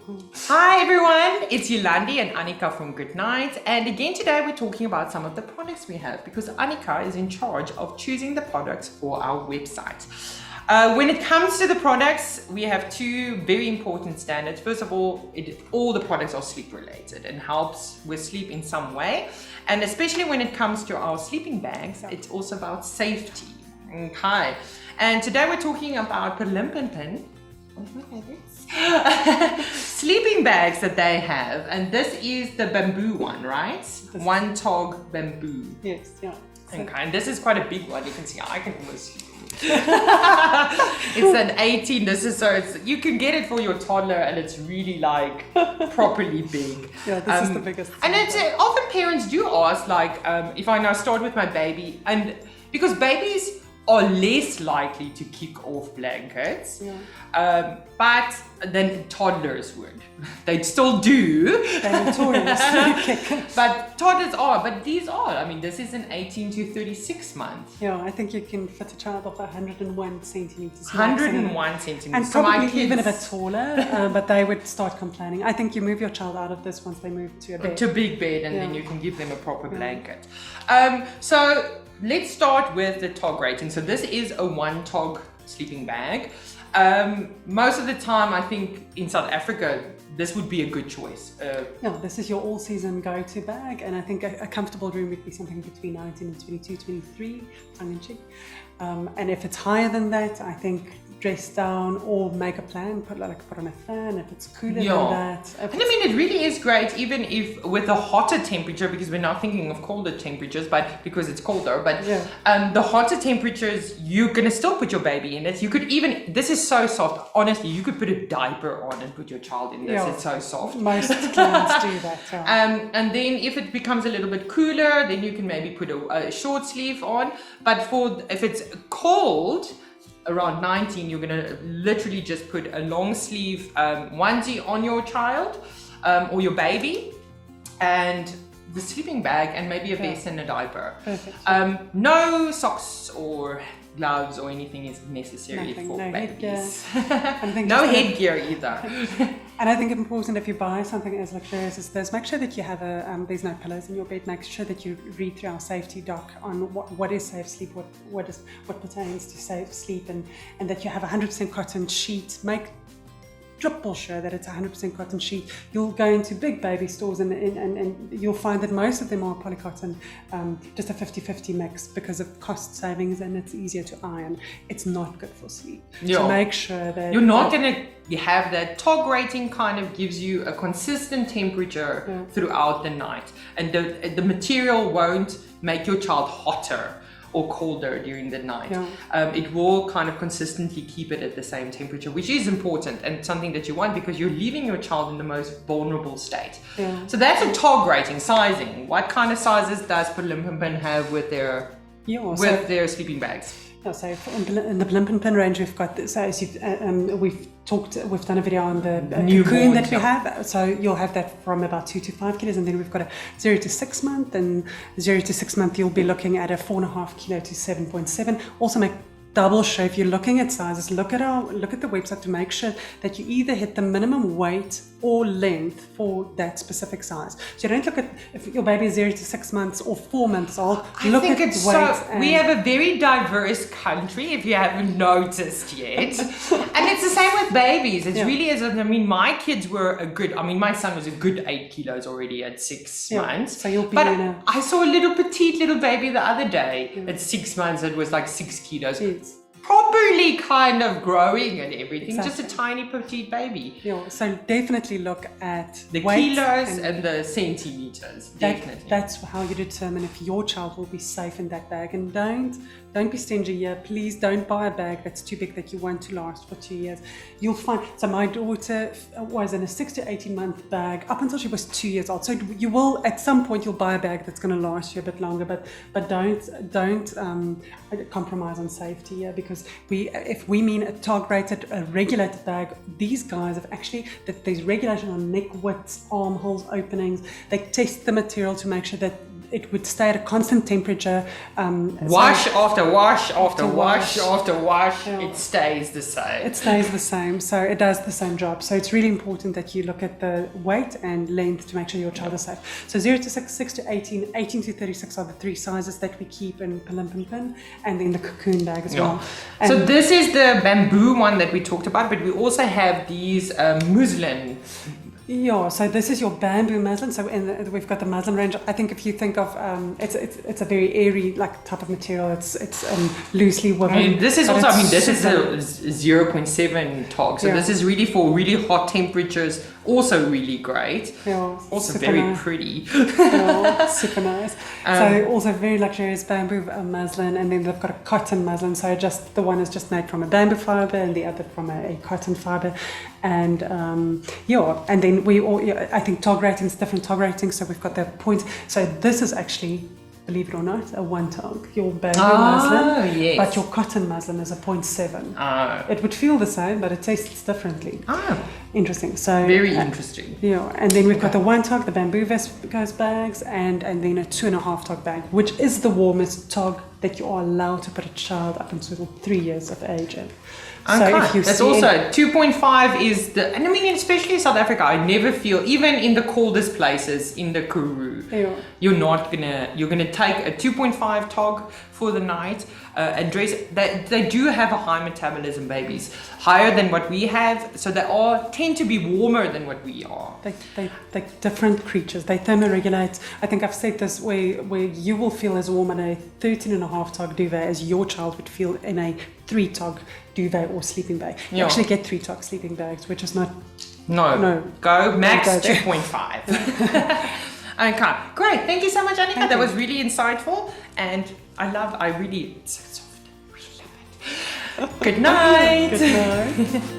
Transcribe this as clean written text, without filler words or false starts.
Hi everyone, it's Yolandi and Annika from Good Night, and again today we're talking about some of the products we have because Annika is in charge of choosing the products for our website. When it comes to the products, we have two very important standards. First of all the products are sleep related and helps with sleep in some way, and especially when it comes to our sleeping bags, it's also about safety. Okay, and today we're talking about Perlimpinpin, one of my favorites, sleeping bags that they have, and this is the bamboo one, right? One tog bamboo. Yes, yeah. Okay, and this is quite a big one. You can see I can almost sleep. It's an 18. This is you can get it for your toddler, and it's really like properly big. Yeah, this is the biggest. And it's often parents do ask, like, if I now start with my baby, and because babies are less likely to kick off blankets, but then toddlers would. They'd still do. They're notorious kick. But toddlers are, but these are, I mean, this is an 18 to 36 month. Yeah, I think you can fit a child of 101 centimeters. 101 centimeters. And so probably my even a bit taller, but they would start complaining. I think you move your child out of this once they move to a bed. To a big bed, and then you can give them a proper blanket. So let's start with the tog rating. So this is a one tog sleeping bag. Most of the time, I think in South Africa, this would be a good choice. This is your all-season go-to bag, and I think a comfortable room would be something between 19 and 22, 23, tongue-in-cheek. And if it's higher than that, I think dress down or make a plan, put on a fan if it's cooler than that. And I mean, it really is great, even if with a hotter temperature, because we're not thinking of colder temperatures, but because it's colder, but the hotter temperatures, you're gonna still put your baby in it. You could even, this is so soft, honestly, you could put a diaper on and put your child in this. It's so soft. Most clients do that. And then if it becomes a little bit cooler, then you can maybe put a short sleeve on. But if it's cold, around 19, you're gonna literally just put a long sleeve onesie on your child or your baby, and the sleeping bag, and maybe a vest and a diaper. Perfect. No socks or gloves or anything is necessary for babies. No headgear either. And I think it's important, if you buy something as luxurious as this, make sure that you have there's no pillows in your bed. Make sure that you read through our safety doc on what is safe sleep, what pertains to safe sleep, and that you have 100% cotton sheet. Make triple sure that it's 100% cotton sheet. You'll go into big baby stores and you'll find that most of them are polycotton, just a 50-50 mix because of cost savings, and it's easier to iron. It's not good for sleep. So make sure that you're not going to have that. Tog rating kind of gives you a consistent temperature throughout the night, and the material won't make your child hotter or colder during the night. It will kind of consistently keep it at the same temperature, which is important and something that you want because you're leaving your child in the most vulnerable state. So that's a tog rating. Sizing. What kind of sizes does Perlimpinpin have with their sleeping bags? So in the Perlimpinpin range, we've got we've done a video on the cocoon that we have. So you'll have that from about 2 to 5 kilos, and then we've got a 0 to 6 month, and 0 to 6 month you'll be looking at a 4.5 kilo to 7.7. Also make double sure if you're looking at sizes, look at the website to make sure that you either hit the minimum weight or length for that specific size. So you don't look at if your baby is 0 to 6 months or 4 months old. Look at weight. We have a very diverse country, if you haven't noticed yet. And it's the same with babies. It really is. I mean, my kids were my son was a good 8 kilos already at 6 months. So you'll be I saw a petite little baby the other day at 6 months. It was like 6 kilos. Properly kind of growing and everything, just a tiny petite baby. So definitely look at the kilos and the centimeters. Definitely. That's how you determine if your child will be safe in that bag. And don't be stingy here. Please don't buy a bag that's too big that you want to last for 2 years. You'll find, so my daughter was in a 6 to 18 month bag up until she was 2 years old. So you will, at some point, you'll buy a bag that's going to last you a bit longer, but don't compromise on safety here, because if we mean a tog-rated, a regulated bag, these guys have actually, there's regulation on neck widths, armholes, openings. They test the material to make sure that it would stay at a constant temperature. Wash after wash after wash wash. after wash, Yeah. it stays the same. It stays the same, so it does the same job. So it's really important that you look at the weight and length to make sure your child is safe. So 0 to 6, 6 to 18, 18 to 36 are the 3 sizes that we keep in Perlimpinpin, and then the cocoon bag as well. And So this is the bamboo one that we talked about, but we also have these muslin. yeah, so this is your bamboo muslin. So we've got the muslin range. I think if you think of it's a very airy like type of material. It's loosely woven. I mean, this is but also, I mean, it's this super- is a 0.7 tog. So Yeah. this is really for really hot temperatures. Also really great. Yeah, Also super very nice. pretty. Yeah, super nice. So also very luxurious bamboo muslin, and then they've got a cotton muslin. So just the one is just made from a bamboo fiber, and the other from a cotton fiber, and and then I think tog ratings, different tog ratings. So we've got the points. So this is actually, believe it or not, a 1 tog. Your bamboo muslin, yes. but your cotton muslin is a 0.7. Oh. It would feel the same, but it tastes differently. Oh, Interesting. So very interesting. yeah, and then we've got the 1 tog, the bamboo viscose bags, and then a 2.5 tog bag, which is the warmest tog that you are allowed to put a child up until 3 years of age in. Okay. That's also 2.5 is the, and I mean, especially in South Africa, I never feel, even in the coldest places in the Karoo, Yeah. you're gonna take a 2.5 tog for the night and dress. They do have a high metabolism, babies, higher than what we have, so they tend to be warmer than what we are. They're different creatures. They thermoregulate. I think I've said this, where you will feel as warm in a 13.5 tog duvet as your child would feel in a 3 tog duvet or sleeping bag. You Yeah. actually get 3 tog sleeping bags, which is not. No. Go max Don't go there. 2.5. Okay, great. Thank you so much, Annika. Thank That you. was really insightful, and it's so soft. Really love it. Good night. Good night.